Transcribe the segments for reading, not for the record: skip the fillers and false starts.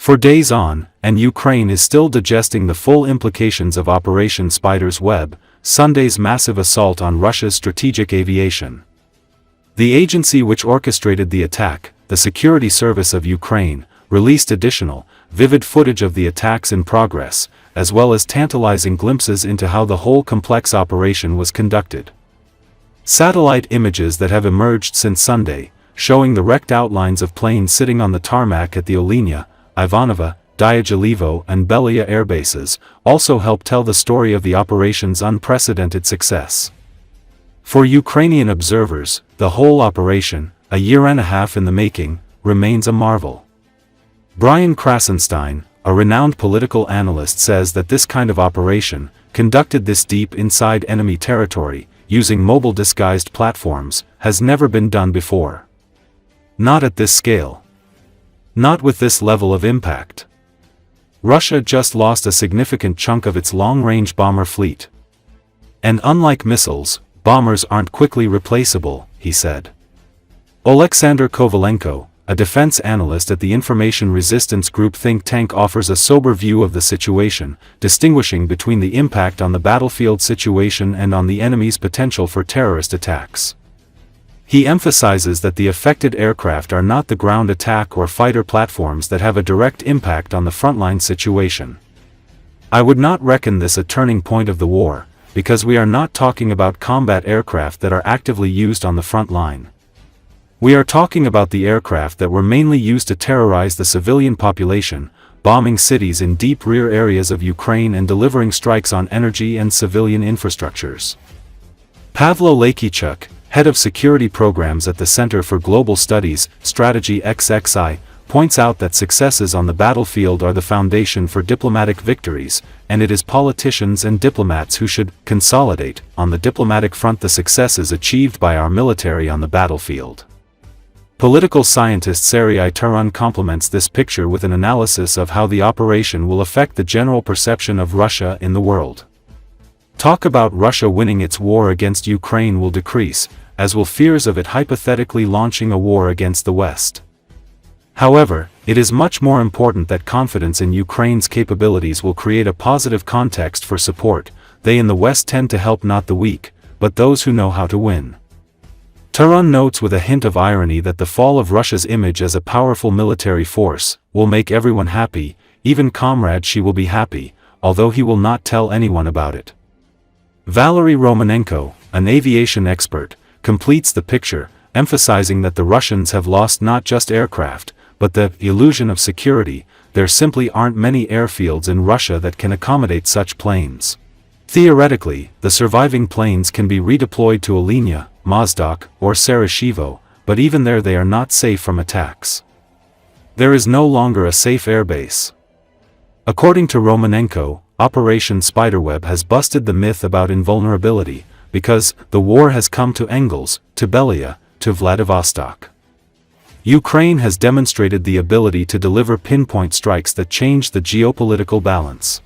For days on, and Ukraine is still digesting the full implications of Operation Spider's Web, Sunday's massive assault on Russia's strategic aviation. The agency which orchestrated the attack, the Security Service of Ukraine, released additional, vivid footage of the attacks in progress, as well as tantalizing glimpses into how the whole complex operation was conducted. Satellite images that have emerged since Sunday, showing the wrecked outlines of planes sitting on the tarmac at the Olenya, Ivanovo, Dyagilevo and Belaya airbases, also help tell the story of the operation's unprecedented success. For Ukrainian observers, the whole operation, a year and a half in the making, remains a marvel. Brian Krassenstein, a renowned political analyst, says that this kind of operation, conducted this deep inside enemy territory, using mobile disguised platforms, has never been done before. Not at this scale. Not with this level of impact. Russia just lost a significant chunk of its long-range bomber fleet. And unlike missiles, bombers aren't quickly replaceable, he said. Oleksandr Kovalenko, a defense analyst at the information resistance group think tank, offers a sober view of the situation, distinguishing between the impact on the battlefield situation and on the enemy's potential for terrorist attacks. He emphasizes that the affected aircraft are not the ground attack or fighter platforms that have a direct impact on the frontline situation. I would not reckon this a turning point of the war, because we are not talking about combat aircraft that are actively used on the front line. We are talking about the aircraft that were mainly used to terrorize the civilian population, bombing cities in deep rear areas of Ukraine and delivering strikes on energy and civilian infrastructures. Pavlo Lekichuk, head of security programs at the Center for Global Studies, Strategy XXI, points out that successes on the battlefield are the foundation for diplomatic victories, and it is politicians and diplomats who should consolidate, on the diplomatic front, the successes achieved by our military on the battlefield. Political scientist Serhiy Turan complements this picture with an analysis of how the operation will affect the general perception of Russia in the world. Talk about Russia winning its war against Ukraine will decrease, as will fears of it hypothetically launching a war against the West. However, it is much more important that confidence in Ukraine's capabilities will create a positive context for support. They in the West tend to help not the weak, but those who know how to win. Turan notes with a hint of irony that the fall of Russia's image as a powerful military force will make everyone happy, even Comrade Xi will be happy, although he will not tell anyone about it. Valery Romanenko, an aviation expert, completes the picture, emphasizing that the Russians have lost not just aircraft, but the illusion of security. There simply aren't many airfields in Russia that can accommodate such planes. Theoretically, the surviving planes can be redeployed to Olenya, Mozdok, or Sarajevo, but even there they are not safe from attacks. There is no longer a safe airbase. According to Romanenko, Operation Spiderweb has busted the myth about invulnerability, because the war has come to Engels, to Belaya, to Vladivostok. Ukraine has demonstrated the ability to deliver pinpoint strikes that change the geopolitical balance.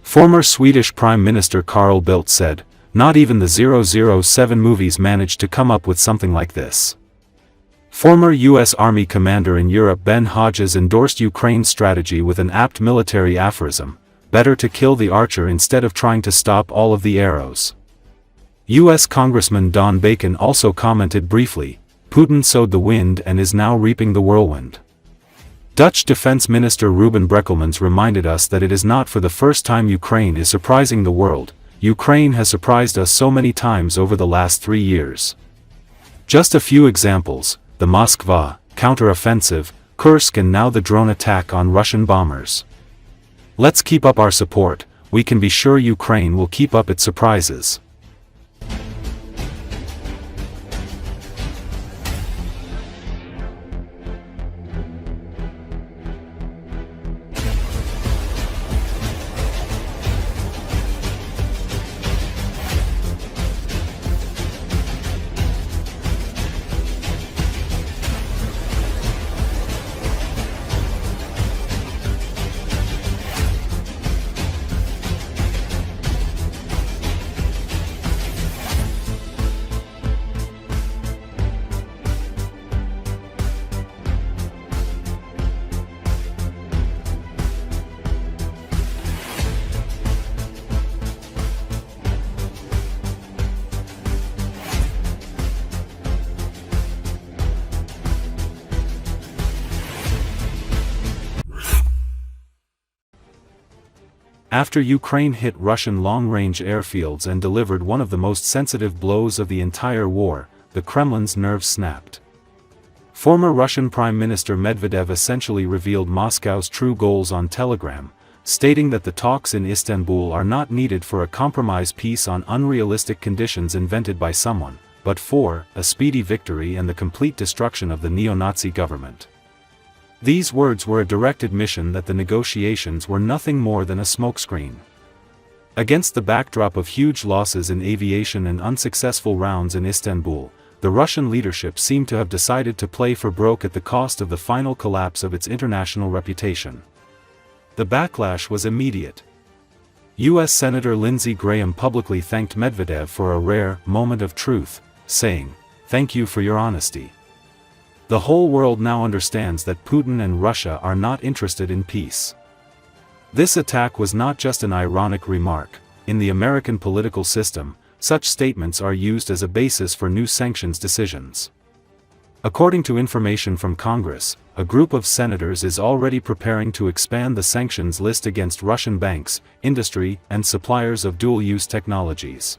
Former Swedish Prime Minister Carl Bildt said, "Not even the 007 movies managed to come up with something like this." Former U.S. Army commander in Europe Ben Hodges endorsed Ukraine's strategy with an apt military aphorism: "Better to kill the archer instead of trying to stop all of the arrows." U.S. Congressman Don Bacon also commented briefly, "Putin sowed the wind and is now reaping the whirlwind." Dutch Defense Minister Ruben Brekelmans reminded us that it is not for the first time Ukraine is surprising the world. Ukraine has surprised us so many times over the last 3 years. Just a few examples: the Moskva counter-offensive, Kursk, and now the drone attack on Russian bombers. Let's keep up our support. We can be sure Ukraine will keep up its surprises. After Ukraine hit Russian long-range airfields and delivered one of the most sensitive blows of the entire war, the Kremlin's nerves snapped. Former Russian Prime Minister Medvedev essentially revealed Moscow's true goals on Telegram, stating that the talks in Istanbul are not needed for a compromise peace on unrealistic conditions invented by someone, but for a speedy victory and the complete destruction of the neo-Nazi government. These words were a direct admission that the negotiations were nothing more than a smokescreen. Against the backdrop of huge losses in aviation and unsuccessful rounds in Istanbul, the Russian leadership seemed to have decided to play for broke at the cost of the final collapse of its international reputation. The backlash was immediate. U.S. Senator Lindsey Graham publicly thanked Medvedev for a rare moment of truth, saying, "Thank you for your honesty. The whole world now understands that Putin and Russia are not interested in peace." This attack was not just an ironic remark. In the American political system, such statements are used as a basis for new sanctions decisions. According to information from Congress, a group of senators is already preparing to expand the sanctions list against Russian banks, industry, and suppliers of dual-use technologies.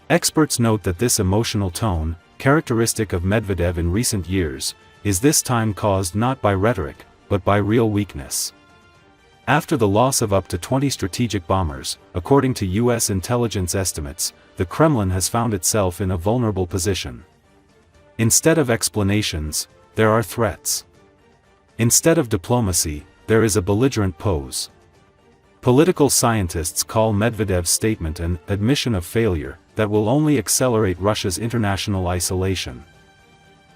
Experts note that this emotional tone, characteristic of Medvedev in recent years, is this time caused not by rhetoric, but by real weakness. After the loss of up to 20 strategic bombers, according to U.S. intelligence estimates, the Kremlin has found itself in a vulnerable position. Instead of explanations, there are threats. Instead of diplomacy, there is a belligerent pose. Political scientists call Medvedev's statement an admission of failure that will only accelerate Russia's international isolation.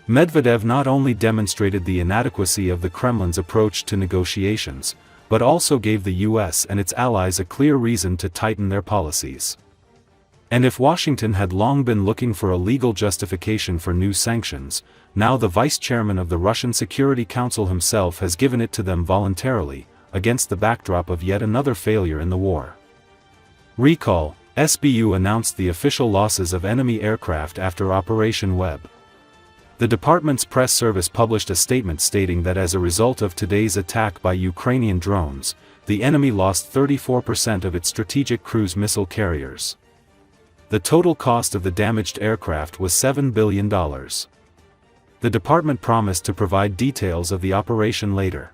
Medvedev not only demonstrated the inadequacy of the Kremlin's approach to negotiations, but also gave the US and its allies a clear reason to tighten their policies. And if Washington had long been looking for a legal justification for new sanctions, now the vice chairman of the Russian Security Council himself has given it to them voluntarily, against the backdrop of yet another failure in the war. Recall, SBU announced the official losses of enemy aircraft after Operation Web. The department's press service published a statement stating that as a result of today's attack by Ukrainian drones, the enemy lost 34% of its strategic cruise missile carriers. The total cost of the damaged aircraft was $7 billion. The department promised to provide details of the operation later.